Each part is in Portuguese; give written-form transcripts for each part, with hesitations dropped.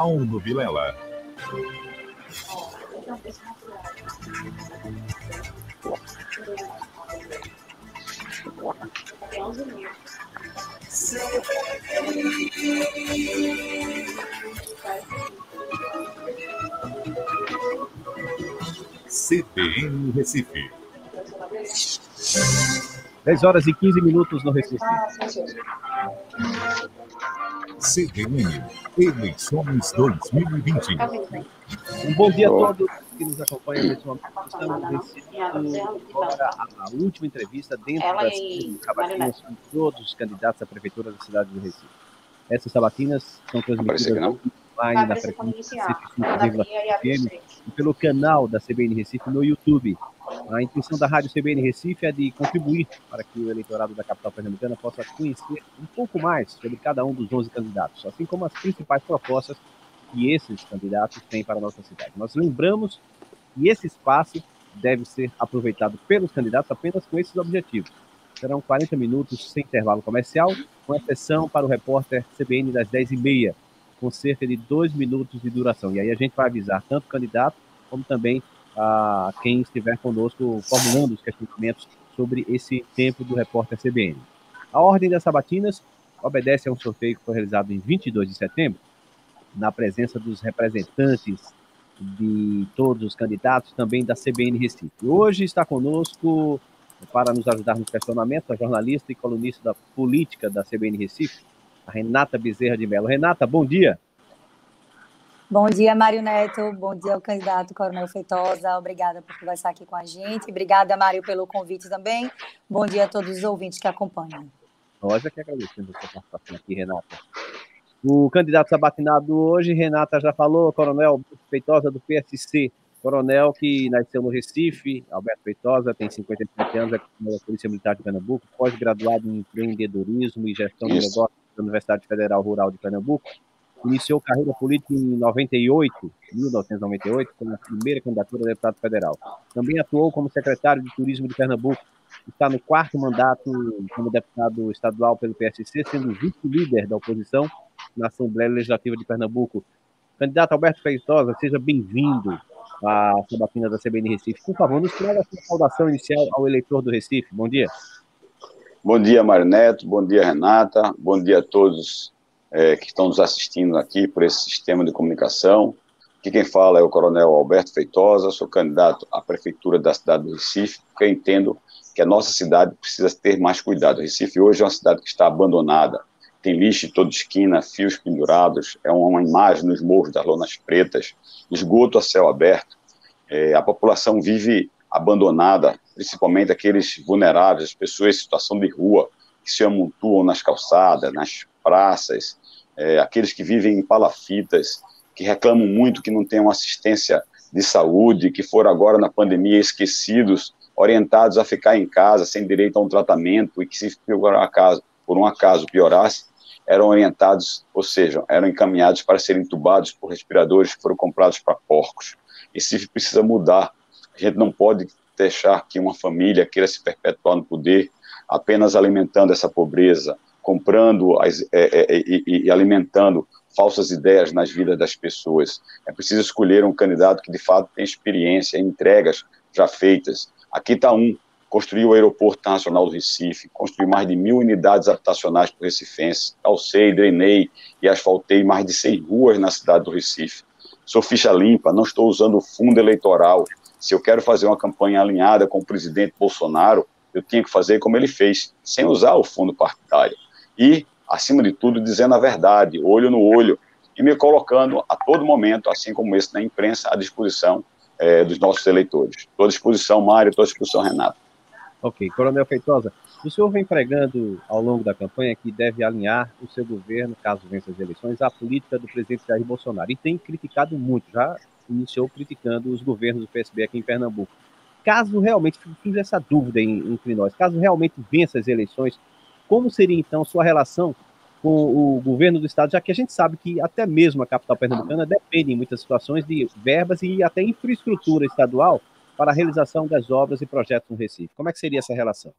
Paulo Vilela. CBN Recife. 10h15 no Recife. CBN Eleições 2020. Um bom dia a todos que nos acompanham nesse momento. Estamos recebendo agora a última entrevista dentro das sabatinas com todos os candidatos à prefeitura da cidade do Recife. Essas sabatinas são transmitidas online na frequência Recife 5,5 e pelo canal da CBN Recife no YouTube. A intenção da Rádio CBN Recife é de contribuir para que o eleitorado da capital pernambucana possa conhecer um pouco mais sobre cada um dos 11 candidatos, assim como as principais propostas que esses candidatos têm para a nossa cidade. Nós lembramos que esse espaço deve ser aproveitado pelos candidatos apenas com esses objetivos. Serão 40 minutos sem intervalo comercial, com exceção para o repórter CBN das 10h30, com cerca de 2 minutos de duração. E aí a gente vai avisar tanto o candidato como também a quem estiver conosco formulando os questionamentos sobre esse tempo do repórter CBN. A ordem das sabatinas obedece a um sorteio que foi realizado em 22 de setembro, na presença dos representantes de todos os candidatos, também da CBN Recife. Hoje está conosco, para nos ajudar no questionamento, a jornalista e colunista da política da CBN Recife, a Renata Bezerra de Mello. Renata, bom dia. Bom dia, Mário Neto. Bom dia ao candidato Coronel Feitosa. Obrigada por conversar aqui com a gente. Obrigada, Mário, pelo convite também. Bom dia a todos os ouvintes que acompanham. Nós é que agradecemos a sua participação aqui, Renata. O candidato sabatinado hoje, Renata já falou, Coronel Feitosa do PSC. Coronel que nasceu no Recife, Alberto Feitosa, tem 57 anos, é da Polícia Militar de Pernambuco, pós-graduado em empreendedorismo e gestão de negócios da Universidade Federal Rural de Pernambuco. Iniciou carreira política em 1998, com a primeira candidatura a deputado federal. Também atuou como secretário de Turismo de Pernambuco. Está no 4º mandato como deputado estadual pelo PSC, sendo vice-líder da oposição na Assembleia Legislativa de Pernambuco. Candidato Alberto Feitosa, seja bem-vindo à sabatina da CBN Recife. Por favor, nos traga a sua saudação inicial ao eleitor do Recife. Bom dia. Bom dia, Mário Neto. Bom dia, Renata. Bom dia a todos que estão nos assistindo aqui por esse sistema de comunicação. Aqui quem fala é o Coronel Alberto Feitosa, sou candidato à prefeitura da cidade do Recife, porque eu entendo que a nossa cidade precisa ter mais cuidado. O Recife hoje é uma cidade que está abandonada, tem lixo em toda esquina, fios pendurados, é uma imagem nos morros das lonas pretas, esgoto a céu aberto. A população vive abandonada, principalmente aqueles vulneráveis, as pessoas em situação de rua, que se amontoam nas calçadas, nas praças, aqueles que vivem em palafitas, que reclamam muito que não têm uma assistência de saúde, que foram agora na pandemia esquecidos, orientados a ficar em casa sem direito a um tratamento e que se por um acaso piorasse, eram orientados, ou seja, eram encaminhados para serem entubados por respiradores que foram comprados para porcos. Isso precisa mudar. A gente não pode deixar que uma família queira se perpetuar no poder apenas alimentando essa pobreza, comprando e alimentando falsas ideias nas vidas das pessoas. É preciso escolher um candidato que de fato tem experiência em entregas já feitas. Aqui está construiu o Aeroporto Internacional do Recife, construiu mais de 1.000 unidades habitacionais para o recifense, calcei, drenei e asfaltei mais de 100 ruas na cidade do Recife. Sou ficha limpa, não estou usando o fundo eleitoral. Se eu quero fazer uma campanha alinhada com o presidente Bolsonaro, eu tinha que fazer como ele fez, sem usar o fundo partidário. E, acima de tudo, dizendo a verdade, olho no olho, e me colocando a todo momento, assim como esse na imprensa, à disposição dos nossos eleitores. Estou à disposição, Mário, estou à disposição, Renato. Ok. Coronel Feitosa, o senhor vem pregando ao longo da campanha que deve alinhar o seu governo, caso vença as eleições, à política do presidente Jair Bolsonaro. E tem criticado muito, já iniciou criticando os governos do PSB aqui em Pernambuco. Caso realmente, fiz essa dúvida entre nós, caso realmente vença as eleições, como seria então sua relação com o governo do estado, já que a gente sabe que até mesmo a capital pernambucana depende em muitas situações de verbas e até infraestrutura estadual para a realização das obras e projetos no Recife. Como é que seria essa relação?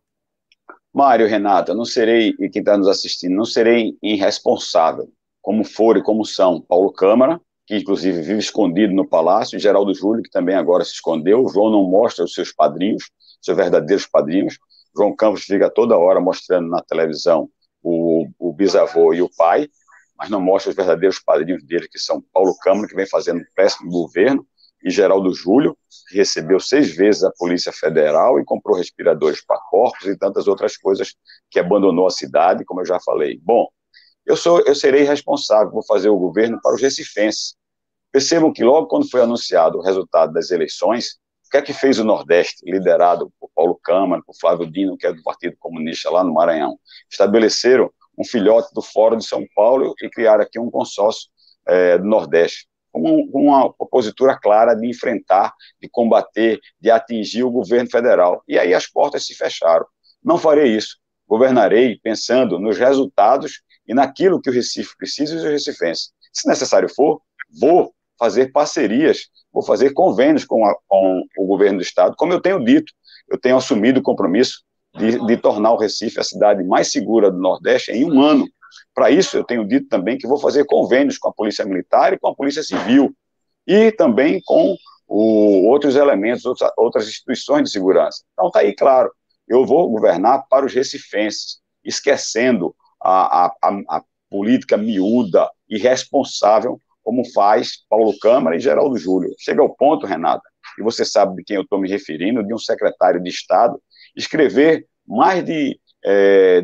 Mário, Renata, não serei, e quem está nos assistindo, não serei irresponsável, como for e como são Paulo Câmara, que inclusive vive escondido no palácio, Geraldo Júlio, que também agora se escondeu. O João não mostra os seus padrinhos, seus verdadeiros padrinhos. João Campos fica toda hora mostrando na televisão o bisavô e o pai, mas não mostra os verdadeiros padrinhos dele, que são Paulo Câmara, que vem fazendo um péssimo governo, e Geraldo Júlio, que recebeu 6 vezes a Polícia Federal e comprou respiradores para corpos e tantas outras coisas, que abandonou a cidade, como eu já falei. Bom, eu serei responsável por fazer o governo para os recifenses. Percebam que logo quando foi anunciado o resultado das eleições, o que é que fez o Nordeste, liderado por Paulo Câmara, por Flávio Dino, que é do Partido Comunista lá no Maranhão? Estabeleceram um filhote do Fórum de São Paulo e criaram aqui um consórcio do Nordeste, com uma opositura clara de enfrentar, de combater, de atingir o governo federal. E aí as portas se fecharam. Não farei isso. Governarei pensando nos resultados e naquilo que o Recife precisa e os recifenses. Se necessário for, vou fazer parcerias, vou fazer convênios com o governo do Estado, como eu tenho dito. Eu tenho assumido o compromisso de tornar o Recife a cidade mais segura do Nordeste em 1 ano. Para isso, eu tenho dito também que vou fazer convênios com a Polícia Militar e com a Polícia Civil, e também com outros elementos, outras instituições de segurança. Então, está aí claro, eu vou governar para os recifenses, esquecendo a política miúda, irresponsável, como faz Paulo Câmara e Geraldo Júlio. Chega ao ponto, Renata, e você sabe de quem eu estou me referindo, de um secretário de Estado escrever mais de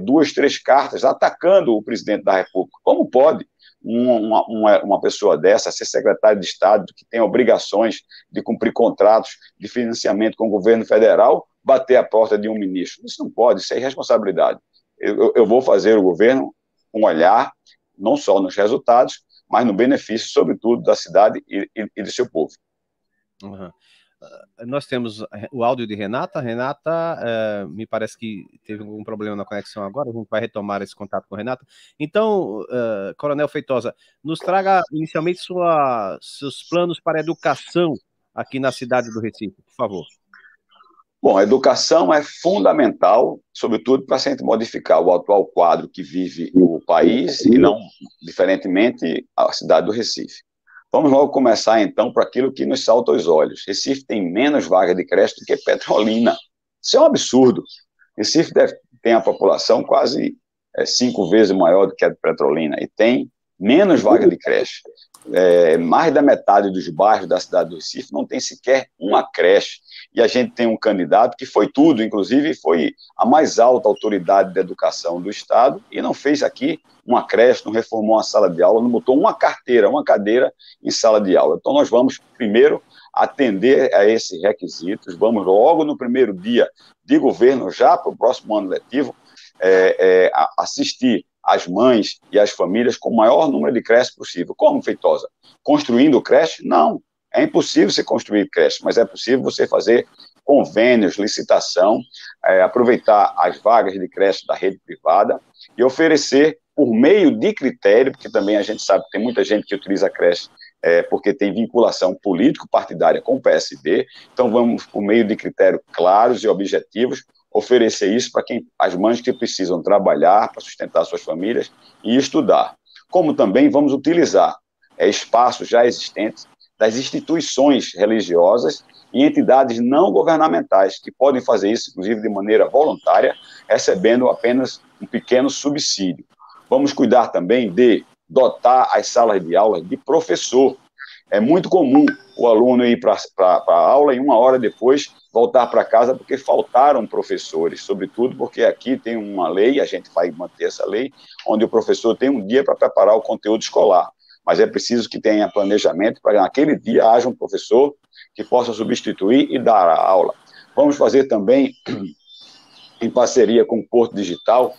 2, 3 cartas atacando o presidente da República. Como pode uma pessoa dessa ser secretário de Estado, que tem obrigações de cumprir contratos de financiamento com o governo federal, bater a porta de um ministro? Isso não pode, isso é irresponsabilidade. Eu vou fazer o governo com olhar, não só nos resultados, mas no benefício, sobretudo, da cidade e do seu povo. Uhum. Nós temos o áudio de Renata. Renata, me parece que teve algum problema na conexão agora, a gente vai retomar esse contato com a Renata. Então, Coronel Feitosa, nos traga inicialmente seus planos para a educação aqui na cidade do Recife, por favor. Bom, a educação é fundamental, sobretudo para a gente modificar o atual quadro que vive o país e não, diferentemente, a cidade do Recife. Vamos logo começar, então, por aquilo que nos salta aos olhos. Recife tem menos vagas de creche do que Petrolina. Isso é um absurdo. Recife tem a população quase 5 vezes maior do que a de Petrolina e tem menos vagas de creche. Mais da metade dos bairros da cidade do Recife não tem sequer uma creche. E a gente tem um candidato que foi tudo, inclusive foi a mais alta autoridade de educação do Estado, e não fez aqui uma creche, não reformou uma sala de aula, não botou uma carteira, uma cadeira em sala de aula. Então nós vamos primeiro atender a esses requisitos, vamos logo no primeiro dia de governo, já para o próximo ano letivo, assistir as mães e as famílias com o maior número de creches possível. Como, Feitosa? Construindo creche? Não. É impossível você construir creche, mas é possível você fazer convênios, licitação, aproveitar as vagas de creche da rede privada e oferecer por meio de critério, porque também a gente sabe que tem muita gente que utiliza a creche porque tem vinculação político-partidária com o PSD, então vamos por meio de critérios claros e objetivos oferecer isso para as mães que precisam trabalhar para sustentar suas famílias e estudar. Como também vamos utilizar espaços já existentes das instituições religiosas e entidades não governamentais, que podem fazer isso, inclusive, de maneira voluntária, recebendo apenas um pequeno subsídio. Vamos cuidar também de dotar as salas de aula de professor. É muito comum o aluno ir para a aula e 1 hora depois voltar para casa porque faltaram professores, sobretudo porque aqui tem uma lei, a gente vai manter essa lei, onde o professor tem um dia para preparar o conteúdo escolar. Mas é preciso que tenha planejamento para que naquele dia haja um professor que possa substituir e dar a aula. Vamos fazer também, em parceria com o Porto Digital,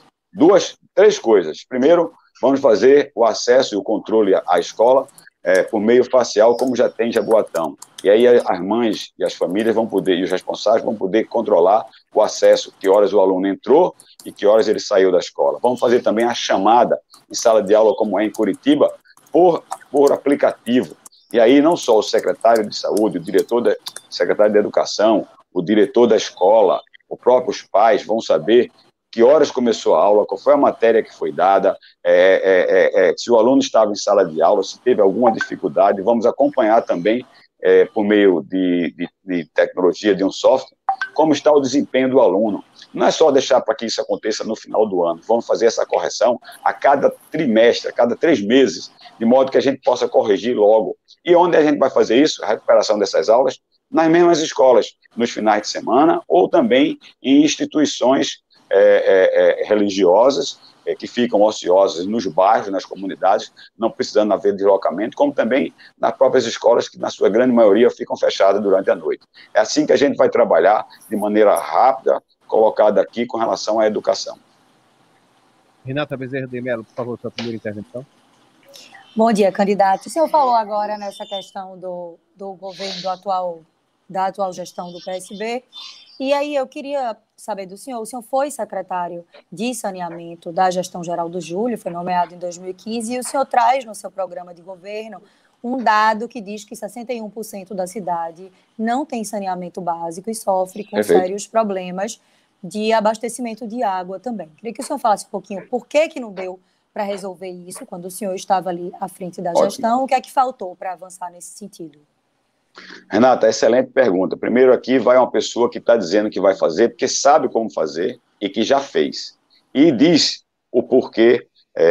3 coisas. Primeiro, vamos fazer o acesso e o controle à escola por meio facial, como já tem em Jaboatão. E aí as mães e as famílias vão poder, e os responsáveis vão poder controlar o acesso, que horas o aluno entrou e que horas ele saiu da escola. Vamos fazer também a chamada em sala de aula, como é em Curitiba, por aplicativo. E aí não só o secretário de saúde, o secretário de educação, o diretor da escola, os próprios pais vão saber que horas começou a aula, qual foi a matéria que foi dada, se o aluno estava em sala de aula, se teve alguma dificuldade. Vamos acompanhar também, por meio de tecnologia, de um software, como está o desempenho do aluno. Não é só deixar para que isso aconteça no final do ano, vamos fazer essa correção a cada trimestre, a cada 3 meses, de modo que a gente possa corrigir logo. E onde a gente vai fazer isso? A recuperação dessas aulas nas mesmas escolas, nos finais de semana, ou também em instituições religiosas, que ficam ociosas nos bairros, nas comunidades, não precisando haver deslocamento, como também nas próprias escolas, que na sua grande maioria ficam fechadas durante a noite. É assim que a gente vai trabalhar de maneira rápida, colocada aqui com relação à educação. Renata Bezerra de Mello, por favor, sua primeira intervenção. Bom dia, candidato. O senhor falou agora nessa questão do governo da atual gestão do PSB, e aí eu queria saber do senhor, o senhor foi secretário de saneamento da gestão geral do Júlio, foi nomeado em 2015, e o senhor traz no seu programa de governo um dado que diz que 61% da cidade não tem saneamento básico e sofre com sérios problemas de abastecimento de água também. Queria que o senhor falasse um pouquinho por que não deu para resolver isso quando o senhor estava ali à frente da gestão, o que é que faltou para avançar nesse sentido? Renata, excelente pergunta. Primeiro aqui vai uma pessoa que está dizendo que vai fazer, porque sabe como fazer e que já fez. E diz o porquê,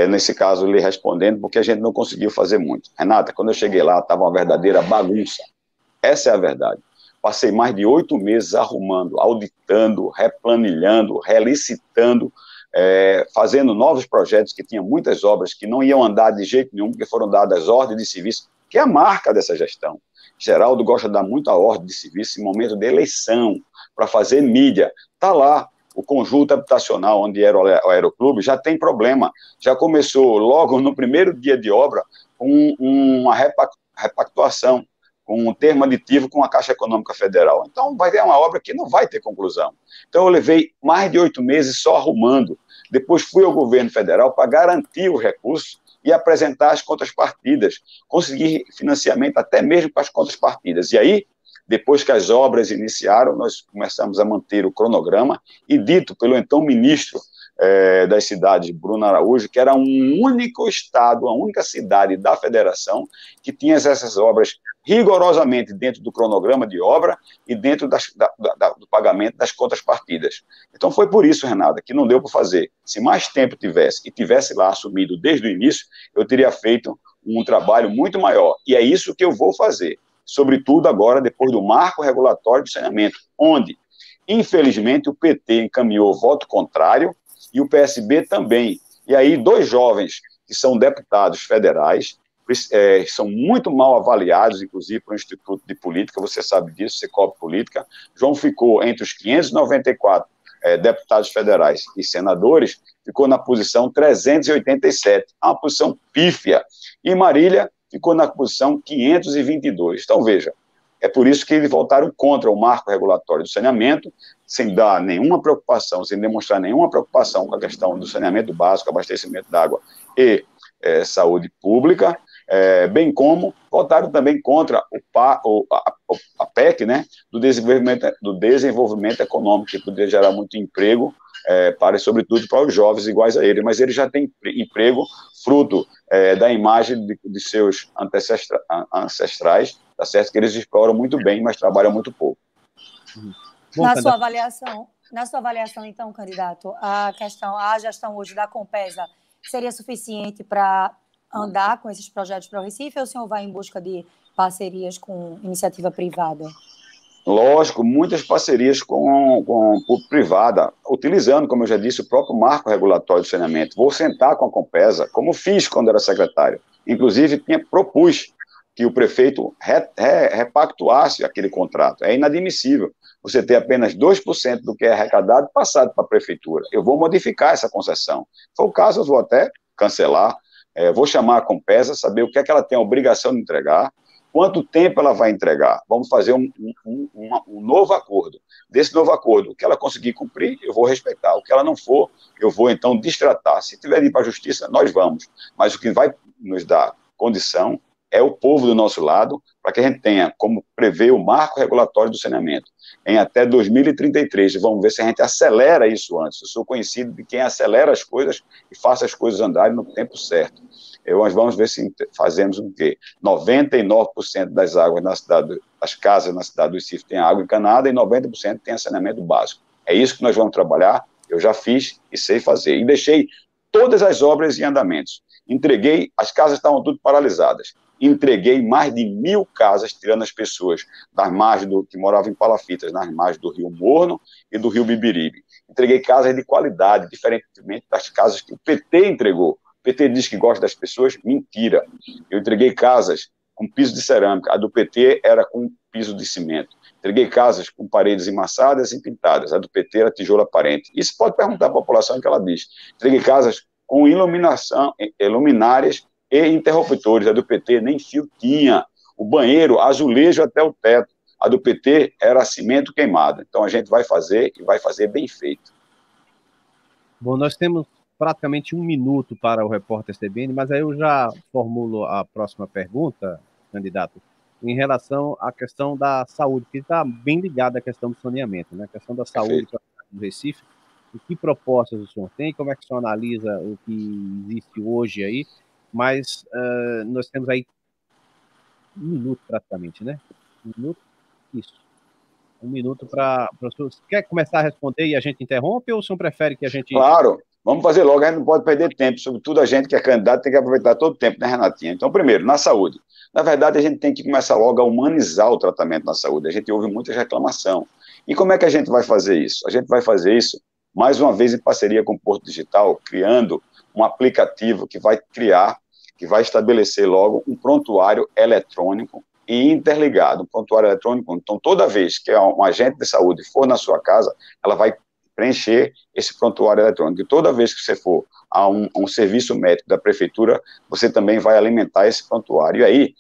nesse caso, lhe respondendo, porque a gente não conseguiu fazer muito. Renata, quando eu cheguei lá, estava uma verdadeira bagunça. Essa é a verdade. Passei mais de 8 meses arrumando, auditando, replanilhando, relicitando, fazendo novos projetos, que tinham muitas obras que não iam andar de jeito nenhum, porque foram dadas ordens de serviço, que é a marca dessa gestão. Geraldo gosta de dar muita ordem de serviço em momento de eleição, para fazer mídia. Está lá, o conjunto habitacional, onde era o aeroclube, já tem problema. Já começou logo no primeiro dia de obra com uma repactuação, com um termo aditivo com a Caixa Econômica Federal. Então, vai ter uma obra que não vai ter conclusão. Então, eu levei mais de 8 meses só arrumando. Depois fui ao governo federal para garantir os recursos e apresentar as contrapartidas, conseguir financiamento até mesmo para as contrapartidas. E aí, depois que as obras iniciaram, nós começamos a manter o cronograma, e dito pelo então ministro das cidades, Bruno Araújo, que era um único estado, a única cidade da federação que tinha essas obras rigorosamente dentro do cronograma de obra e dentro do pagamento das contrapartidas. Então foi por isso, Renata, que não deu para fazer. Se mais tempo tivesse, e tivesse lá assumido desde o início, eu teria feito um trabalho muito maior. E é isso que eu vou fazer, sobretudo agora, depois do marco regulatório de saneamento, onde, infelizmente, o PT encaminhou voto contrário, e o PSB também. E aí, 2 jovens que são deputados federais, são muito mal avaliados, inclusive, para o Instituto de Política, você sabe disso, você cobre política. João ficou entre os 594 deputados federais e senadores, ficou na posição 387, uma posição pífia. E Marília ficou na posição 522. Então, veja, é por isso que eles votaram contra o marco regulatório do saneamento, sem dar nenhuma preocupação, sem demonstrar nenhuma preocupação com a questão do saneamento básico, abastecimento d'água e saúde pública, bem como votaram também contra a PEC, né, do desenvolvimento econômico, que poderia gerar muito emprego, sobretudo para os jovens iguais a ele, mas ele já tem emprego fruto da imagem de seus ancestrais, tá certo? Que eles exploram muito bem, mas trabalham muito pouco. Na sua avaliação, então, candidato, a gestão hoje da Compesa seria suficiente para andar com esses projetos para o Recife, ou o senhor vai em busca de parcerias com iniciativa privada? Lógico, muitas parcerias com privada, utilizando, como eu já disse, o próprio marco regulatório de saneamento. Vou sentar com a Compesa, como fiz quando era secretário. Inclusive, propus que o prefeito repactuasse aquele contrato. É inadmissível você ter apenas 2% do que é arrecadado passado para a prefeitura. Eu vou modificar essa concessão. Se for o caso, eu vou até cancelar, vou chamar a Compesa, saber o que é que ela tem a obrigação de entregar, quanto tempo ela vai entregar. Vamos fazer um novo acordo. Desse novo acordo, o que ela conseguir cumprir, eu vou respeitar. O que ela não for, eu vou, então, destratar. Se tiver de ir para a justiça, nós vamos. Mas o que vai nos dar condição é o povo do nosso lado, para que a gente tenha, como prevê o marco regulatório do saneamento, em até 2033, vamos ver se a gente acelera isso antes. Eu sou conhecido de quem acelera as coisas e faça as coisas andarem no tempo certo. Nós vamos ver se fazemos o quê? 99% das águas na cidade, das casas na cidade do Recife tem água encanada e 90% tem saneamento básico. É isso que nós vamos trabalhar, eu já fiz e sei fazer. E deixei todas as obras em andamentos. Entreguei, as casas estavam tudo paralisadas. Entreguei mais de 1.000 casas, tirando as pessoas das margens que moravam em palafitas, nas margens do Rio Morno e do Rio Bibiribe. Entreguei casas de qualidade, diferentemente das casas que o PT entregou. O PT diz que gosta das pessoas, mentira. Eu entreguei casas com piso de cerâmica, a do PT era com piso de cimento. Entreguei casas com paredes emassadas e pintadas, a do PT era tijolo aparente. Isso pode perguntar à população que ela diz. Entreguei casas com iluminação, luminárias e interruptores, a do PT nem fio tinha, o banheiro azulejo até o teto, a do PT era cimento queimado. Então a gente vai fazer e vai fazer bem feito. Bom, nós temos praticamente 1 minuto para o repórter CBN, mas aí eu já formulo a próxima pergunta, candidato, em relação à questão da saúde, que está bem ligada à questão do saneamento, né? A questão da saúde do Recife. O que propostas o senhor tem? Como é que o senhor analisa o que existe hoje aí? Mas nós temos aí 1 minuto praticamente, né? 1 minuto? Isso. 1 minuto para o senhor. Quer começar a responder e a gente interrompe ou o senhor prefere que a gente... Claro, vamos fazer logo, a gente não pode perder tempo, sobretudo a gente que é candidato tem que aproveitar todo o tempo, né, Renatinha? Então, primeiro, na saúde. Na verdade, a gente tem que começar logo a humanizar o tratamento na saúde. A gente ouve muita reclamação. E como é que a gente vai fazer isso? A gente vai fazer isso, mais uma vez, em parceria com o Porto Digital, criando um aplicativo que vai estabelecer logo um prontuário eletrônico e interligado, um prontuário eletrônico. Então, toda vez que um agente de saúde for na sua casa, ela vai preencher esse prontuário eletrônico. E toda vez que você for a um serviço médico da prefeitura, você também vai alimentar esse prontuário. E aí,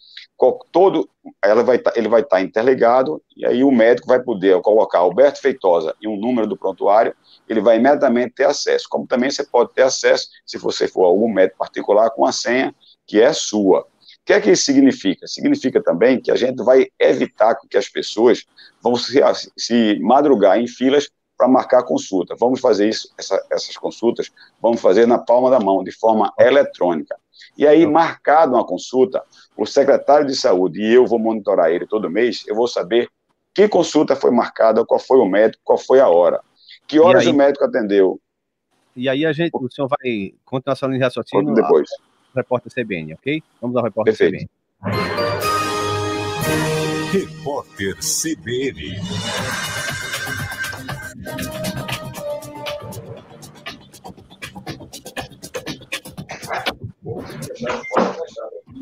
ele vai estar interligado, e aí o médico vai poder colocar Alberto Feitosa e um número do prontuário, ele vai imediatamente ter acesso. Como também você pode ter acesso, se você for a algum médico particular, com a senha que é sua. O que é que isso significa? Significa também que a gente vai evitar que as pessoas vão se madrugar em filas para marcar consulta. Vamos fazer isso, essas consultas, vamos fazer na palma da mão, de forma eletrônica. E aí, marcado uma consulta, o secretário de saúde, e eu vou monitorar ele todo mês, eu vou saber que consulta foi marcada, qual foi o médico, qual foi a hora. Que horas o médico atendeu. E aí o senhor vai continuar sua linha de raciocínio depois. Repórter CBN, ok? Vamos ao repórter CBN. Repórter CBN.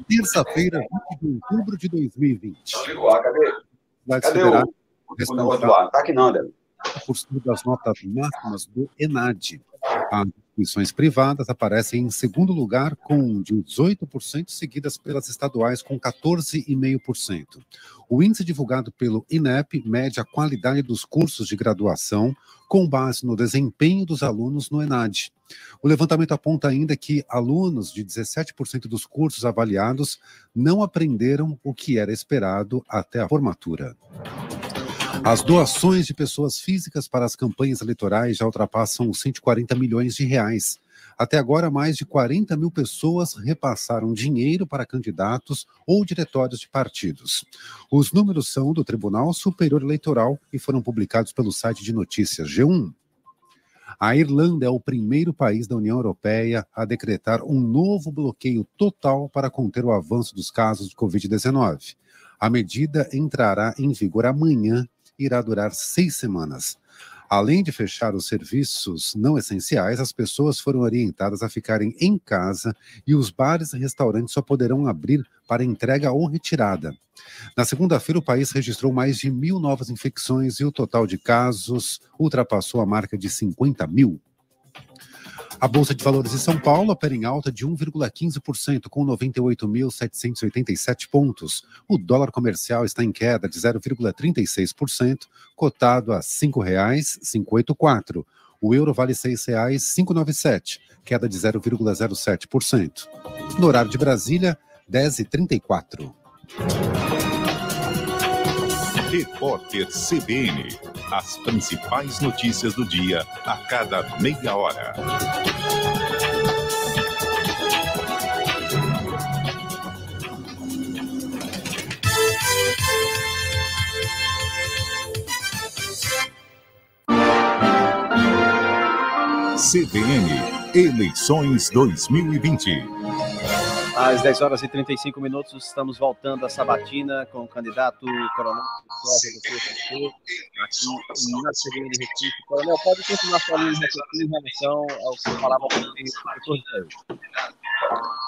Terça-feira, 20 de outubro de 2020. Cadê o negócio do ar? Tá aqui não, Débora. Por cima das notas máximas do ENAD. As instituições privadas aparecem em segundo lugar com 18%, seguidas pelas estaduais com 14,5%. O índice divulgado pelo INEP mede a qualidade dos cursos de graduação com base no desempenho dos alunos no ENAD. O levantamento aponta ainda que alunos de 17% dos cursos avaliados não aprenderam o que era esperado até a formatura. As doações de pessoas físicas para as campanhas eleitorais já ultrapassam os 140 milhões de reais. Até agora, mais de 40 mil pessoas repassaram dinheiro para candidatos ou diretórios de partidos. Os números são do Tribunal Superior Eleitoral e foram publicados pelo site de notícias G1. A Irlanda é o primeiro país da União Europeia a decretar um novo bloqueio total para conter o avanço dos casos de Covid-19. A medida entrará em vigor amanhã e irá durar 6 semanas. Além de fechar os serviços não essenciais, as pessoas foram orientadas a ficarem em casa e os bares e restaurantes só poderão abrir para entrega ou retirada. Na segunda-feira, o país registrou mais de 1.000 novas infecções e o total de casos ultrapassou a marca de 50 mil. A Bolsa de Valores de São Paulo opera em alta de 1,15%, com 98.787 pontos. O dólar comercial está em queda de 0,36%, cotado a R$ 5,584. O euro vale R$ 6,597, queda de 0,07%. No horário de Brasília, 10h34. Repórter CBN. As principais notícias do dia a cada meia hora. CBN, eleições 2020. Às 10h35, estamos voltando à sabatina com o candidato Coronel Feitosa do PSB, aqui na CBN de Recife. Coronel, pode continuar falando em relação ao que você falava sobre o sorteio.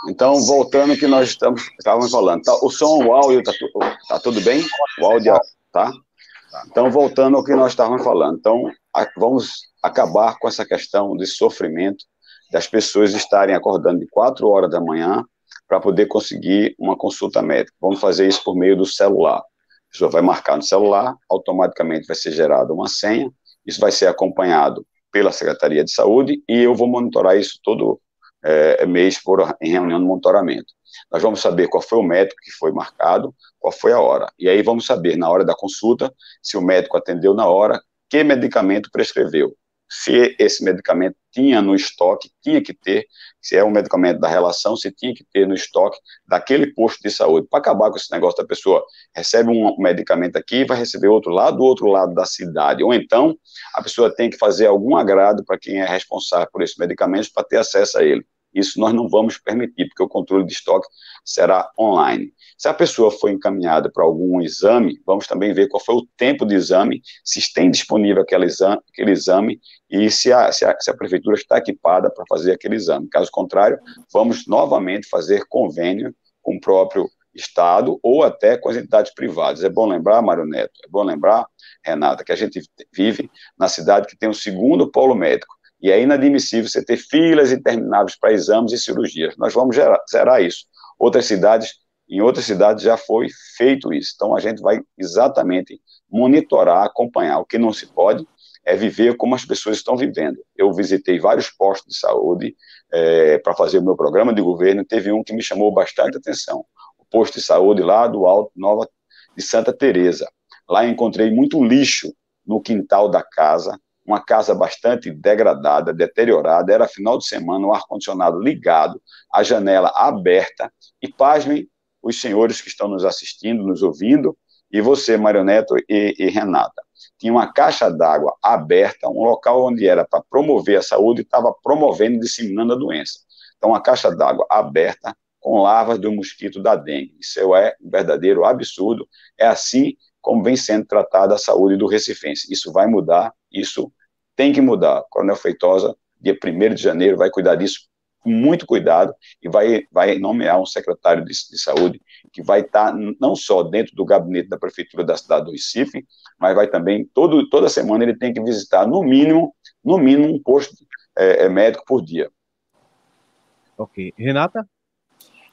Então, voltando ao que nós estávamos falando. Tá, o som, o áudio, tá tudo bem? O áudio, tá? Então, voltando ao que nós estávamos falando. Então, vamos acabar com essa questão de sofrimento das pessoas estarem acordando de 4 horas da manhã para poder conseguir uma consulta médica. Vamos fazer isso por meio do celular. A pessoa vai marcar no celular, automaticamente vai ser gerada uma senha, isso vai ser acompanhado pela Secretaria de Saúde e eu vou monitorar isso todo mês em reunião de monitoramento. Nós vamos saber qual foi o médico que foi marcado, qual foi a hora. E aí vamos saber, na hora da consulta, se o médico atendeu na hora, que medicamento prescreveu. Se esse medicamento tinha no estoque, tinha que ter, se é um medicamento da relação, se tinha que ter no estoque daquele posto de saúde, para acabar com esse negócio da pessoa recebe um medicamento aqui e vai receber outro lá do outro lado da cidade, ou então a pessoa tem que fazer algum agrado para quem é responsável por esse medicamento para ter acesso a ele. Isso nós não vamos permitir, porque o controle de estoque será online. Se a pessoa foi encaminhada para algum exame, vamos também ver qual foi o tempo de exame, se tem disponível aquele exame e se a prefeitura está equipada para fazer aquele exame. Caso contrário, vamos novamente fazer convênio com o próprio Estado ou até com as entidades privadas. É bom lembrar, Mário Neto, é bom lembrar, Renata, que a gente vive na cidade que tem o segundo polo médico. E é inadmissível você ter filas intermináveis para exames e cirurgias. Nós vamos zerar isso. Em outras cidades já foi feito isso. Então, a gente vai exatamente monitorar, acompanhar. O que não se pode é viver como as pessoas estão vivendo. Eu visitei vários postos de saúde para fazer o meu programa de governo. Teve um que me chamou bastante atenção. O posto de saúde lá do Alto Nova de Santa Teresa. Lá eu encontrei muito lixo no quintal da casa, uma casa bastante degradada, deteriorada, era final de semana, o ar-condicionado ligado, a janela aberta, e pasmem os senhores que estão nos assistindo, nos ouvindo, e você, Mário Neto e Renata, tinha uma caixa d'água aberta, um local onde era para promover a saúde, estava promovendo e disseminando a doença. Então, uma caixa d'água aberta, com larvas do mosquito da dengue. Isso é um verdadeiro absurdo, é assim como vem sendo tratada a saúde do recifense. Isso vai mudar, isso tem que mudar. O Coronel Feitosa, dia 1º de janeiro, vai cuidar disso com muito cuidado e vai nomear um secretário de saúde que vai estar não só dentro do gabinete da prefeitura da cidade do Recife, mas vai também, toda semana ele tem que visitar no mínimo um posto médico por dia. Ok. Renata?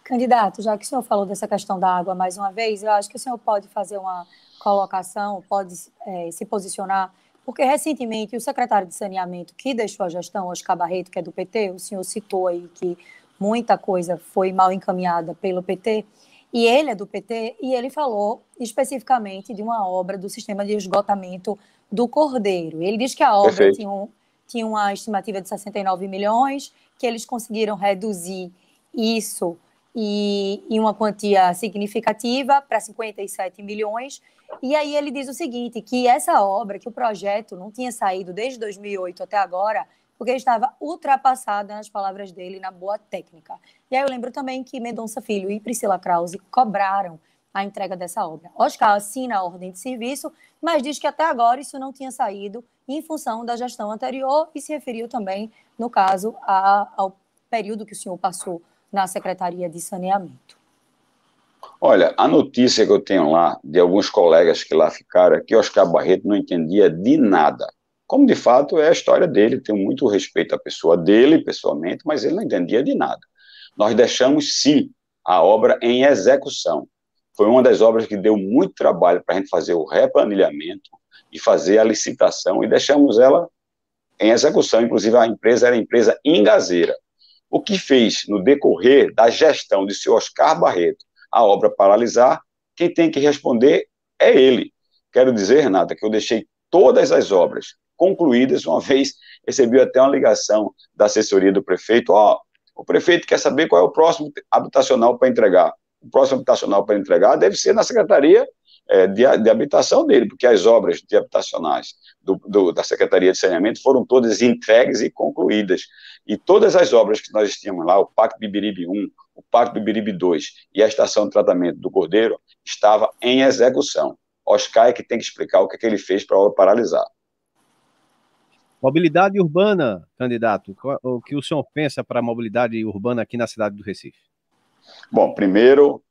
Candidato, já que o senhor falou dessa questão da água mais uma vez, eu acho que o senhor pode fazer uma colocação, pode se posicionar, porque recentemente o secretário de Saneamento que deixou a gestão, Oscar Barreto, que é do PT, o senhor citou aí que muita coisa foi mal encaminhada pelo PT, e ele é do PT, e ele falou especificamente de uma obra do sistema de esgotamento do Cordeiro. Ele diz que a obra tinha uma estimativa de 69 milhões, que eles conseguiram reduzir isso em uma quantia significativa para 57 milhões, e aí ele diz o seguinte, que essa obra, que o projeto não tinha saído desde 2008 até agora, porque estava ultrapassada, nas palavras dele, na boa técnica. E aí eu lembro também que Mendonça Filho e Priscila Krause cobraram a entrega dessa obra. Oscar assina a ordem de serviço, mas diz que até agora isso não tinha saído em função da gestão anterior e se referiu também, no caso, ao período que o senhor passou na Secretaria de Saneamento. Olha, a notícia que eu tenho lá, de alguns colegas que lá ficaram, é que Oscar Barreto não entendia de nada. Como, de fato, é a história dele, tenho muito respeito à pessoa dele, pessoalmente, mas ele não entendia de nada. Nós deixamos, sim, a obra em execução. Foi uma das obras que deu muito trabalho para a gente fazer o replanilhamento e fazer a licitação, e deixamos ela em execução. Inclusive, a empresa era a empresa Ingazeira. O que fez no decorrer da gestão de seu Oscar Barreto a obra paralisar, quem tem que responder é ele. Quero dizer, Renata, que eu deixei todas as obras concluídas, uma vez recebi até uma ligação da assessoria do prefeito, o prefeito quer saber qual é o próximo habitacional para entregar. O próximo habitacional para entregar deve ser na Secretaria de Habitação dele, porque as obras de habitacionais da Secretaria de Saneamento foram todas entregues e concluídas. E todas as obras que nós tínhamos lá, o Pacto Bibiribe 1, o Pacto Bibiribe 2 e a Estação de Tratamento do Cordeiro, estava em execução. Oscar é que tem que explicar o que ele fez para a obra paralisar. Mobilidade urbana, candidato, o que o senhor pensa para a mobilidade urbana aqui na cidade do Recife? Bom, primeiro,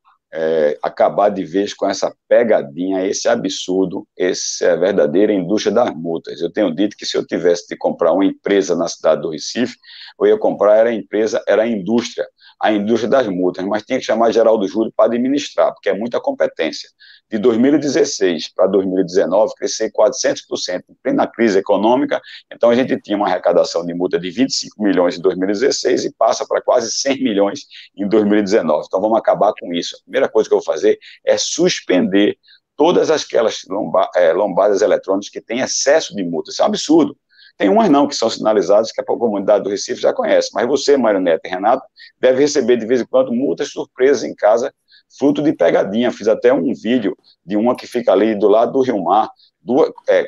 acabar de vez com essa pegadinha, esse absurdo, essa verdadeira indústria das multas. Eu tenho dito que se eu tivesse de comprar uma empresa na cidade do Recife, eu ia comprar era a indústria das multas, mas tinha que chamar Geraldo Júlio para administrar, porque é muita competência. De 2016 para 2019, crescer 400% em plena crise econômica, então a gente tinha uma arrecadação de multa de 25 milhões em 2016 e passa para quase 100 milhões em 2019. Então vamos acabar com isso. A primeira coisa que eu vou fazer é suspender todas aquelas lombadas eletrônicas que têm excesso de multas. Isso é um absurdo. Tem umas não, que são sinalizadas, que a comunidade do Recife já conhece, mas você, Mário Neto e Renato, deve receber de vez em quando multas surpresas em casa, fruto de pegadinha. Fiz até um vídeo de uma que fica ali do lado do Rio Mar,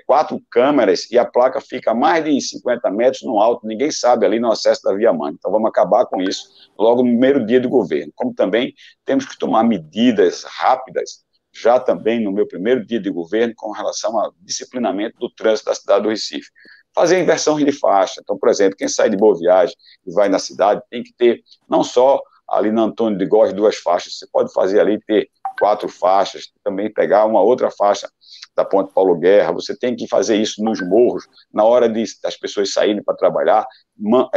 4 câmeras, e a placa fica a mais de 50 metros no alto, ninguém sabe ali no acesso da Via Mãe. Então vamos acabar com isso logo no primeiro dia do governo. Como também temos que tomar medidas rápidas, já também no meu primeiro dia de governo, com relação ao disciplinamento do trânsito da cidade do Recife. Fazer inversão de faixa. Então, por exemplo, quem sai de Boa Viagem e vai na cidade tem que ter, não só ali na Antônio de Góes, 2 faixas, você pode fazer ali, ter 4 faixas, também pegar uma outra faixa da Ponte Paulo Guerra, você tem que fazer isso nos morros, na hora das pessoas saírem para trabalhar, mão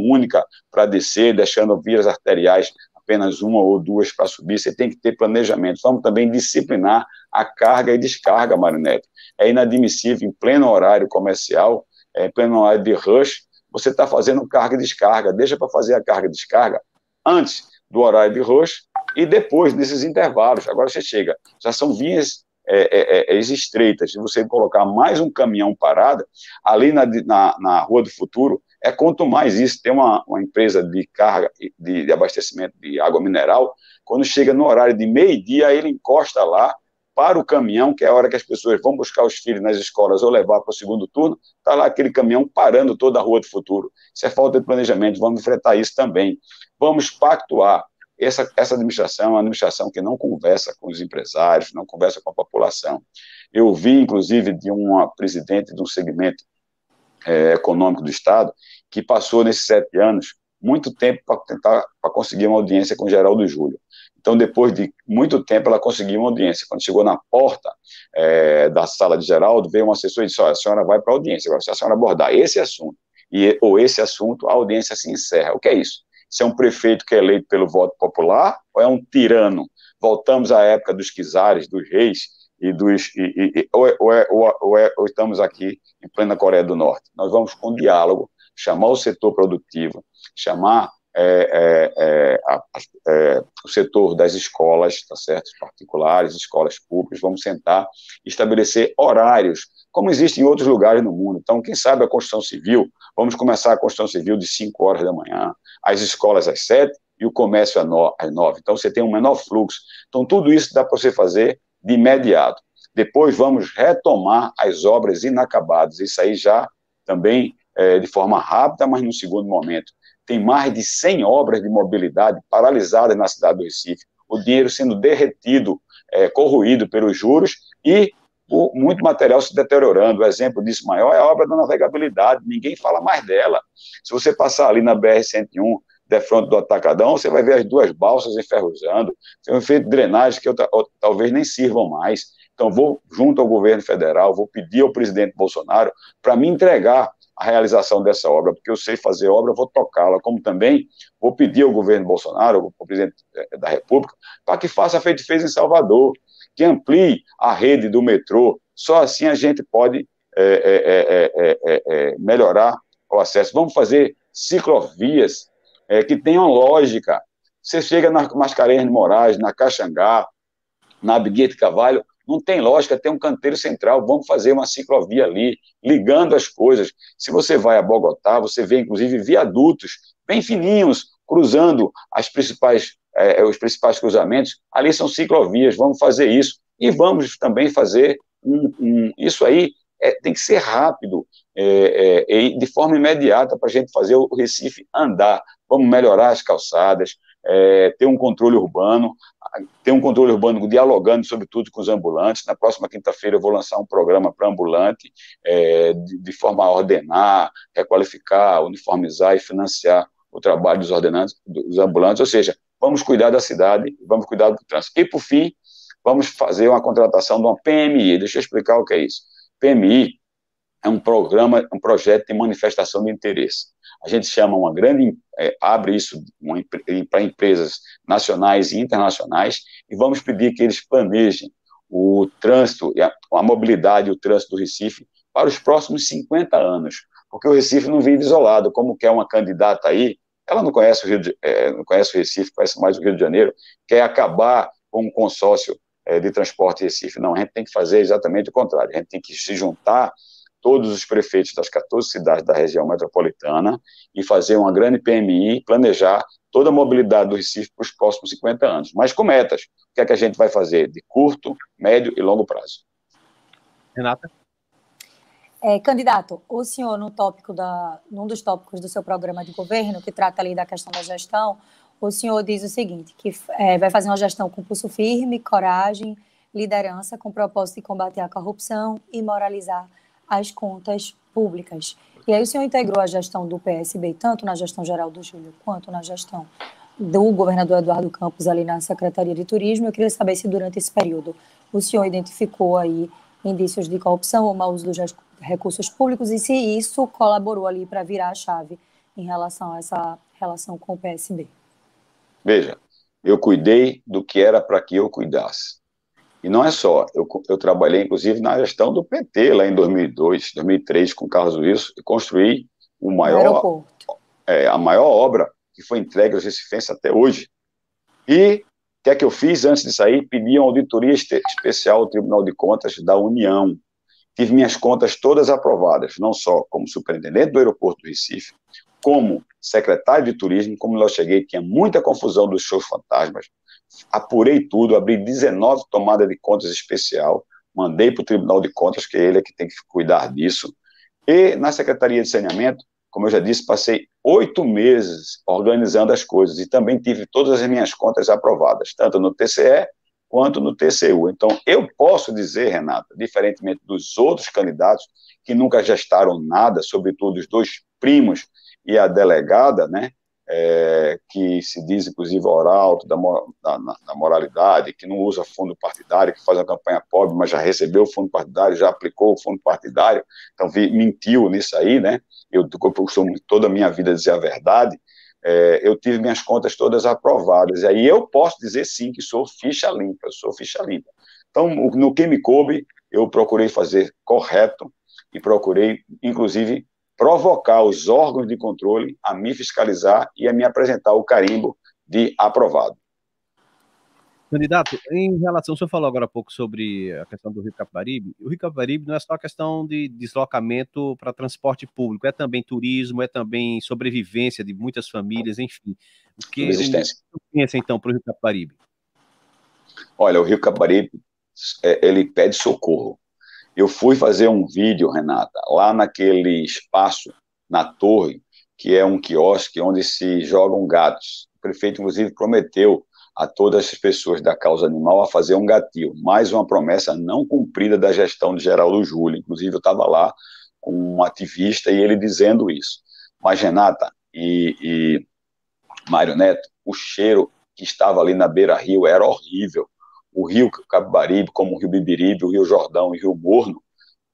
única para descer, deixando vias arteriais apenas 1 ou 2 para subir, você tem que ter planejamento. Vamos também disciplinar a carga e descarga, Mário Neto. É inadmissível, em pleno horário comercial, em pleno horário de rush, você está fazendo carga e descarga. Deixa para fazer a carga e descarga antes do horário de rush e depois desses intervalos. Agora você chega, já são vias estreitas, se você colocar mais um caminhão parado, ali na Rua do Futuro, quanto mais isso, tem uma empresa de carga, de abastecimento de água mineral, quando chega no horário de meio-dia, ele encosta lá, para o caminhão, que é a hora que as pessoas vão buscar os filhos nas escolas ou levar para o segundo turno, está lá aquele caminhão parando toda a Rua do Futuro. Isso é falta de planejamento, vamos enfrentar isso também. Vamos pactuar. Essa administração é uma administração que não conversa com os empresários, não conversa com a população. Eu vi, inclusive, de uma presidente de um segmento econômico do Estado, que passou nesses 7 anos muito tempo para conseguir uma audiência com o Geraldo Júlio. Então, depois de muito tempo, ela conseguiu uma audiência. Quando chegou na porta da sala de Geraldo, veio um assessor e disse: olha, a senhora vai para a audiência. Agora, se a senhora abordar esse assunto, ou esse assunto, a audiência se encerra. O que é isso? Se é um prefeito que é eleito pelo voto popular, ou é um tirano? Voltamos à época dos czares, dos reis, ou estamos aqui em plena Coreia do Norte. Nós vamos com diálogo, chamar o setor produtivo, chamar o setor das escolas, tá certo? Particulares, escolas públicas, vamos sentar e estabelecer horários, como existe em outros lugares no mundo. Então, quem sabe a construção civil, vamos começar a construção civil de 5 horas da manhã, as escolas às 7 e o comércio às 9. Então, você tem um menor fluxo. Então, tudo isso dá para você fazer de imediato. Depois, vamos retomar as obras inacabadas. Isso aí já também de forma rápida, mas no segundo momento. Tem mais de 100 obras de mobilidade paralisadas na cidade do Recife, o dinheiro sendo derretido, corroído pelos juros e muito material se deteriorando. O exemplo disso maior é a obra da navegabilidade, ninguém fala mais dela. Se você passar ali na BR-101, de frente do Atacadão, você vai ver as 2 balsas enferrujando, tem um efeito de drenagem que talvez nem sirvam mais. Então, vou junto ao governo federal, vou pedir ao presidente Bolsonaro para me entregar a realização dessa obra, porque eu sei fazer obra, eu vou tocá-la, como também vou pedir ao governo Bolsonaro, ao presidente da República, para que faça feito fez em Salvador, que amplie a rede do metrô, só assim a gente pode melhorar o acesso. Vamos fazer ciclovias que tenham lógica. Você chega na Mascarenhas de Moraes, na Caxangá, na Abdias de Carvalho, não tem lógica, tem um canteiro central, vamos fazer uma ciclovia ali, ligando as coisas. Se você vai a Bogotá, você vê, inclusive, viadutos bem fininhos, cruzando os principais cruzamentos, ali são ciclovias, vamos fazer isso. E vamos também fazer isso aí, tem que ser rápido, de forma imediata, para a gente fazer o Recife andar. Vamos melhorar as calçadas, ter um controle urbano dialogando, sobretudo, com os ambulantes. Na próxima quinta-feira eu vou lançar um programa para ambulante, de forma a ordenar, requalificar, uniformizar e financiar o trabalho dos ambulantes, ou seja, vamos cuidar da cidade, vamos cuidar do trânsito. E, por fim, vamos fazer uma contratação de uma PMI. Deixa eu explicar o que é isso. PMI é um projeto de manifestação de interesse. A gente chama abre isso para empresas nacionais e internacionais e vamos pedir que eles planejem o trânsito, a mobilidade e o trânsito do Recife para os próximos 50 anos, porque o Recife não vive isolado, como quer uma candidata aí, ela não conhece não conhece o Recife, conhece mais o Rio de Janeiro, quer acabar com um consórcio de transporte Recife. Não, a gente tem que fazer exatamente o contrário, a gente tem que se juntar todos os prefeitos das 14 cidades da região metropolitana e fazer uma grande PMI, planejar toda a mobilidade do Recife para os próximos 50 anos, mas com metas. O que é que a gente vai fazer de curto, médio e longo prazo? Renata? Candidato, o senhor, num dos tópicos do seu programa de governo, que trata ali da questão da gestão, o senhor diz o seguinte, que vai fazer uma gestão com pulso firme, coragem, liderança, com propósito de combater a corrupção e moralizar as contas públicas. E aí o senhor integrou a gestão do PSB, tanto na gestão geral do Júlio, quanto na gestão do governador Eduardo Campos, ali na Secretaria de Turismo. Eu queria saber se durante esse período o senhor identificou aí indícios de corrupção ou mau uso dos recursos públicos e se isso colaborou ali para virar a chave em relação a essa relação com o PSB. Veja, eu cuidei do que era para que eu cuidasse. E não é só, eu trabalhei, inclusive, na gestão do PT, lá em 2002, 2003, com Carlos Wilson, e construí a maior obra que foi entregue aos recifenses até hoje. E o que é que eu fiz antes de sair? Pedi uma auditoria especial ao Tribunal de Contas da União. Tive minhas contas todas aprovadas, não só como superintendente do aeroporto do Recife, como secretário de turismo. Como eu cheguei, tinha muita confusão dos shows fantasmas. Apurei tudo, abri 19 tomadas de contas especial, mandei para o Tribunal de Contas, que é ele que tem que cuidar disso. E na Secretaria de Saneamento, como eu já disse, passei 8 meses organizando as coisas e também tive todas as minhas contas aprovadas, tanto no TCE quanto no TCU. Então, eu posso dizer, Renata, diferentemente dos outros candidatos que nunca gestaram nada, sobretudo os dois primos e a delegada, né, que se diz, inclusive, oral da moralidade, que não usa fundo partidário, que faz uma campanha pobre, mas já recebeu o fundo partidário, já aplicou o fundo partidário, então mentiu nisso aí, né? Eu costumo toda a minha vida dizer a verdade. Eu tive minhas contas todas aprovadas, e aí eu posso dizer sim que sou ficha limpa, Então, no que me coube, eu procurei fazer correto e procurei, inclusive, provocar os órgãos de controle a me fiscalizar e a me apresentar o carimbo de aprovado. Candidato, em relação, o senhor falou agora há pouco sobre a questão do Rio Capibaribe. O Rio Capibaribe não é só a questão de deslocamento para transporte público, é também turismo, é também sobrevivência de muitas famílias, enfim. O que você pensa, então, para o Rio Capibaribe? Olha, o Rio Capibaribe, ele pede socorro. Eu fui fazer um vídeo, Renata, lá naquele espaço, na torre, que é um quiosque onde se jogam gatos. O prefeito, inclusive, prometeu a todas as pessoas da causa animal a fazer um gatil. Mais uma promessa não cumprida da gestão de Geraldo Júlio. Inclusive, eu estava lá com um ativista e ele dizendo isso. Mas, Renata e Mário Neto, o cheiro que estava ali na beira-rio era horrível. O Rio Capibaribe, como o Rio Bibiribe, o Rio Jordão e o Rio Morno,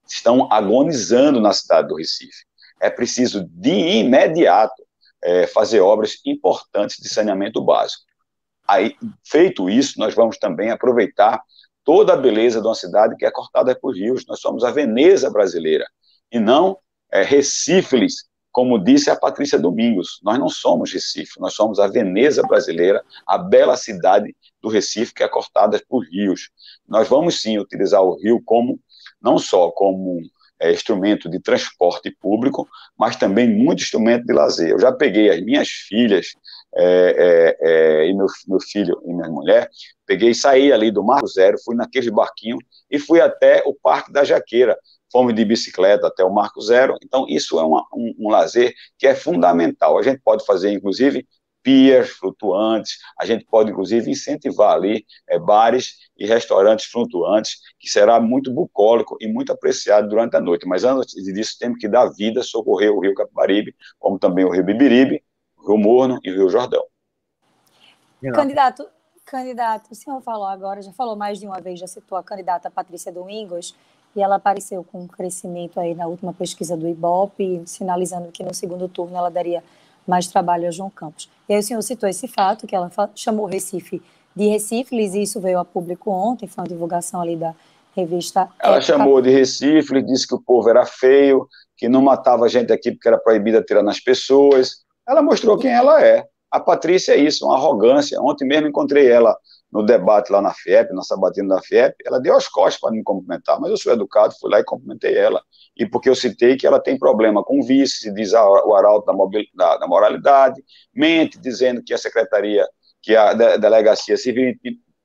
estão agonizando na cidade do Recife. É preciso, de imediato, fazer obras importantes de saneamento básico. Aí, feito isso, nós vamos também aproveitar toda a beleza de uma cidade que é cortada por rios. Nós somos a Veneza brasileira, e não Recífilis, como disse a Patrícia Domingos, nós não somos Recife, nós somos a Veneza brasileira, a bela cidade do Recife, que é cortada por rios. Nós vamos sim utilizar o rio como, não só como instrumento de transporte público, mas também muito instrumento de lazer. Eu já peguei as minhas filhas e meu filho e minha mulher, saí ali do Marco Zero, fui naquele barquinho e fui até o Parque da Jaqueira. Fomos de bicicleta até o Marco Zero. Então, isso é um lazer que é fundamental. A gente pode fazer, inclusive, piers flutuantes, a gente pode, inclusive, incentivar ali bares e restaurantes flutuantes, que será muito bucólico e muito apreciado durante a noite. Mas, antes disso, temos que dar vida, socorrer o Rio Capibaribe, como também o Rio Bibiribe, o Rio Morno e o Rio Jordão. Candidato, o senhor falou agora, já falou mais de uma vez, já citou a candidata Patrícia Domingos, e ela apareceu com um crescimento aí na última pesquisa do Ibope, sinalizando que no segundo turno ela daria mais trabalho a João Campos. E aí o senhor citou esse fato, que ela chamou Recife de Recifes, e isso veio a público ontem, foi uma divulgação ali da revista Ela Época. chamou de Recife, disse que o povo era feio, que não matava gente aqui porque era proibido atirar nas pessoas. Ela mostrou quem ela é. A Patrícia é isso, uma arrogância. Ontem mesmo encontrei ela no debate lá na FIEP, na sabatina da FIEP, ela deu as costas para me cumprimentar, mas eu sou educado, fui lá e cumprimentei ela. E porque eu citei que ela tem problema com o vice, diz o arauto da moralidade, mente dizendo que a secretaria, que a delegacia civil,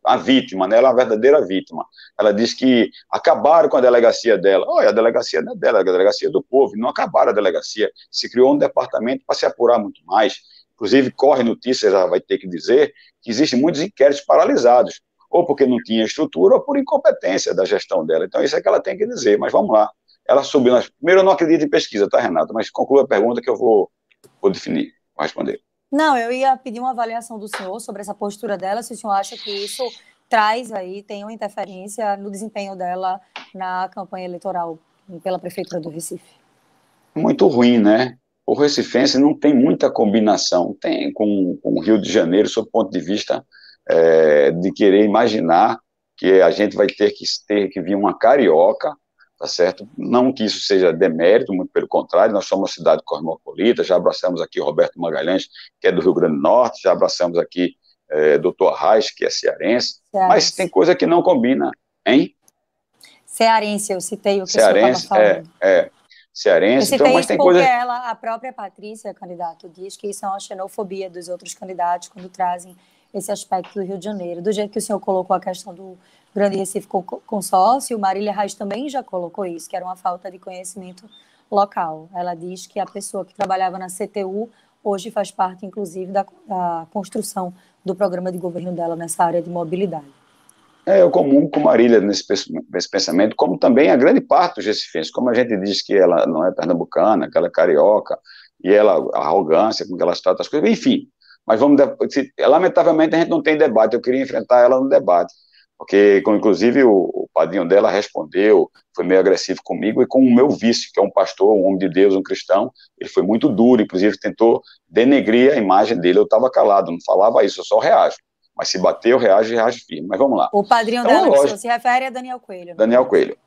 a vítima, né, ela é uma verdadeira vítima. Ela diz que acabaram com a delegacia dela. Olha, a delegacia não é dela, é a delegacia do povo. Não acabaram a delegacia. Se criou um departamento para se apurar muito mais. Inclusive, corre notícia, já vai ter que dizer, que existem muitos inquéritos paralisados, ou porque não tinha estrutura, ou por incompetência da gestão dela. Então, isso é que ela tem que dizer, mas vamos lá. Ela subiu. Primeiro, eu não acredito em pesquisa, tá, Renata? Mas conclua a pergunta que eu vou definir, vou responder. Não, eu ia pedir uma avaliação do senhor sobre essa postura dela, se o senhor acha que isso traz aí, tem uma interferência no desempenho dela na campanha eleitoral pela Prefeitura do Recife. Muito ruim, né? O recifense não tem muita combinação com o Rio de Janeiro, sob o ponto de vista de querer imaginar que a gente vai ter que vir uma carioca, tá certo? Não que isso seja demérito, muito pelo contrário, nós somos uma cidade cosmopolita, já abraçamos aqui Roberto Magalhães, que é do Rio Grande do Norte, já abraçamos aqui Dr. Arraes, que é cearense, mas tem coisa que não combina, hein? Cearense, eu citei o que cearense, o senhor estava falando. Cearense, então, mas tem porque coisa... a própria Patrícia, candidato, diz que isso é uma xenofobia dos outros candidatos quando trazem esse aspecto do Rio de Janeiro. Do jeito que o senhor colocou a questão do Grande Recife Consórcio, Marília Reis também já colocou isso, que era uma falta de conhecimento local. Ela diz que a pessoa que trabalhava na CTU hoje faz parte, inclusive, da construção do programa de governo dela nessa área de mobilidade. Eu comungo com Marília nesse pensamento, como também a grande parte dos recifenses. Como a gente diz que ela não é pernambucana, que ela é carioca, e ela, a arrogância com que ela trata as coisas, enfim. Mas lamentavelmente a gente não tem debate, eu queria enfrentar ela no debate, porque inclusive o padrinho dela respondeu, foi meio agressivo comigo, e com o meu vice, que é um pastor, um homem de Deus, um cristão, ele foi muito duro, inclusive tentou denegrir a imagem dele. Eu estava calado, não falava isso, eu só reajo. Mas se bater, eu reajo firme. Mas vamos lá. O padrinho dela, que o senhor se refere, é Daniel Coelho. Daniel Coelho.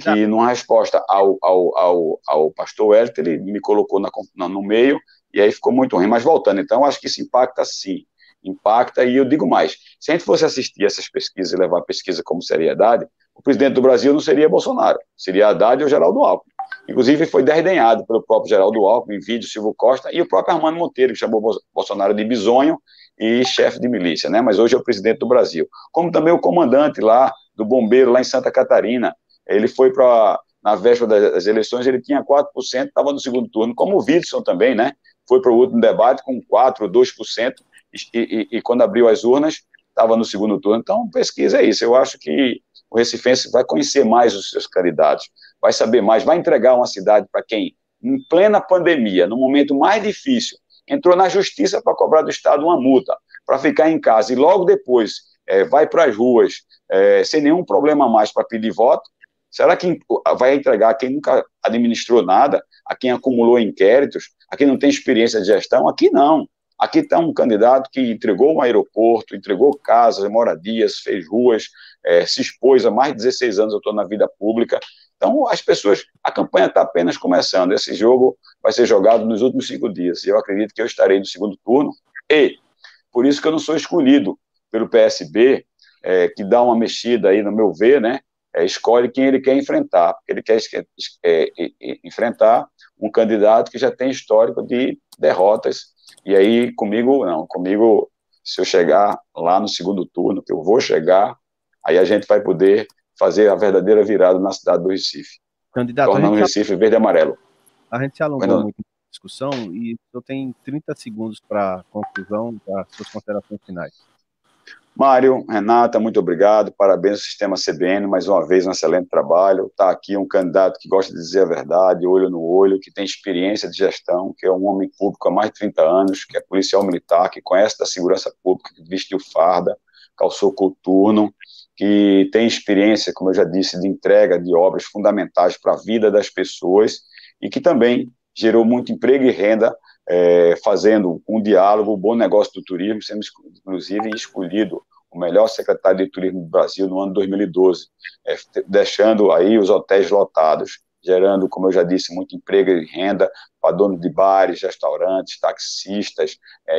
Que numa resposta ao pastor Wellington, ele me colocou no meio, e aí ficou muito ruim. Mas voltando, então, acho que isso impacta sim. Impacta, e eu digo mais, se a gente fosse assistir essas pesquisas e levar a pesquisa como seriedade, o presidente do Brasil não seria Bolsonaro, seria Haddad ou Geraldo Alckmin. Inclusive, foi desdenhado pelo próprio Geraldo Alckmin, em vídeo, Silvio Costa, e o próprio Armando Monteiro, que chamou Bolsonaro de bisonho e chefe de milícia, né? Mas hoje é o presidente do Brasil. Como também o comandante lá, do bombeiro, lá em Santa Catarina, ele foi na véspera das eleições, ele tinha 4%, estava no segundo turno, como o Witson também, né? Foi para o último debate com 4%, 2%, e quando abriu as urnas, estava no segundo turno. Então, pesquisa é isso. Eu acho que o recifense vai conhecer mais os seus candidatos, vai saber mais, vai entregar uma cidade para quem, em plena pandemia, no momento mais difícil, entrou na justiça para cobrar do Estado uma multa, para ficar em casa, e logo depois vai para as ruas, sem nenhum problema mais para pedir voto. Será que vai entregar a quem nunca administrou nada, a quem acumulou inquéritos, a quem não tem experiência de gestão? Aqui não. Aqui está um candidato que entregou um aeroporto, entregou casas, moradias, fez ruas, se expôs há mais de 16 anos, eu estou na vida pública, Então, as pessoas, a campanha está apenas começando, esse jogo vai ser jogado nos últimos 5 dias, e eu acredito que eu estarei no segundo turno, e por isso que eu não sou escolhido pelo PSB, que dá uma mexida aí, no meu ver, né, escolhe quem ele quer enfrentar, porque ele quer enfrentar um candidato que já tem histórico de derrotas, e aí comigo, não, comigo, se eu chegar lá no segundo turno, que eu vou chegar, aí a gente vai poder fazer a verdadeira virada na cidade do Recife, tornando o Recife verde e amarelo. A gente se alongou muito na discussão e eu tenho 30 segundos para conclusão, para suas considerações finais. Mário, Renata, muito obrigado, parabéns ao Sistema CBN, mais uma vez um excelente trabalho, está aqui um candidato que gosta de dizer a verdade, olho no olho, que tem experiência de gestão, que é um homem público há mais de 30 anos, que é policial militar, que conhece da segurança pública, que vestiu farda, calçou coturno, que tem experiência, como eu já disse, de entrega de obras fundamentais para a vida das pessoas e que também gerou muito emprego e renda, fazendo um diálogo, um bom negócio do turismo, sendo inclusive escolhido o melhor secretário de turismo do Brasil no ano 2012, deixando aí os hotéis lotados, gerando, como eu já disse, muito emprego e renda para donos de bares, restaurantes, taxistas,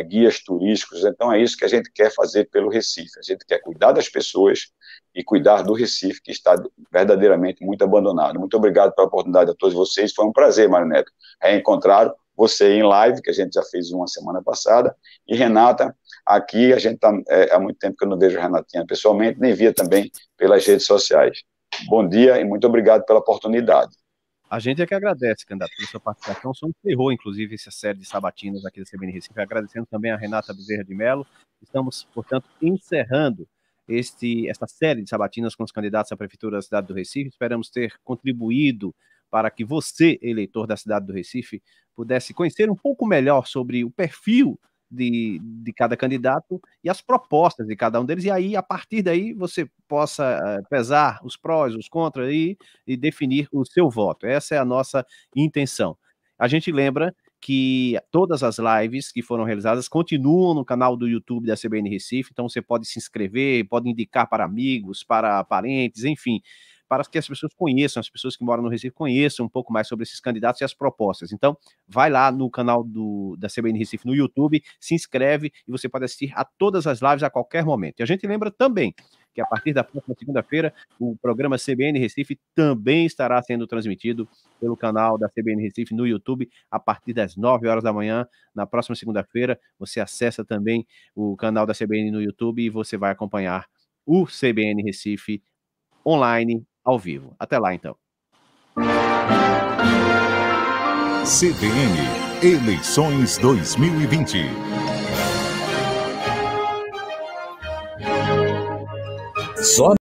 guias turísticos. Então é isso que a gente quer fazer pelo Recife, a gente quer cuidar das pessoas e cuidar do Recife, que está verdadeiramente muito abandonado. Muito obrigado pela oportunidade a todos vocês, foi um prazer, Mário Neto, reencontrar você em live, que a gente já fez uma semana passada, e Renata, aqui a gente está, há muito tempo que eu não vejo a Renatinha pessoalmente, nem via também pelas redes sociais. Bom dia e muito obrigado pela oportunidade. A gente é que agradece, candidato, pela sua participação. O senhor encerrou, inclusive, essa série de sabatinas aqui da CBN Recife, agradecendo também a Renata Bezerra de Mello. Estamos, portanto, encerrando essa série de sabatinas com os candidatos à Prefeitura da cidade do Recife. Esperamos ter contribuído para que você, eleitor da cidade do Recife, pudesse conhecer um pouco melhor sobre o perfil de cada candidato e as propostas de cada um deles, e aí, a partir daí, você possa pesar os prós, os contras e definir o seu voto. Essa é a nossa intenção. A gente lembra que todas as lives que foram realizadas continuam no canal do YouTube da CBN Recife, então você pode se inscrever, pode indicar para amigos, para parentes, enfim, para que as pessoas conheçam, as pessoas que moram no Recife conheçam um pouco mais sobre esses candidatos e as propostas. Então, vai lá no canal da CBN Recife no YouTube, se inscreve e você pode assistir a todas as lives a qualquer momento. E a gente lembra também que a partir da próxima segunda-feira, o programa CBN Recife também estará sendo transmitido pelo canal da CBN Recife no YouTube a partir das 9 horas da manhã. Na próxima segunda-feira, você acessa também o canal da CBN no YouTube e você vai acompanhar o CBN Recife online, ao vivo. Até lá, então. CBN Eleições 2020.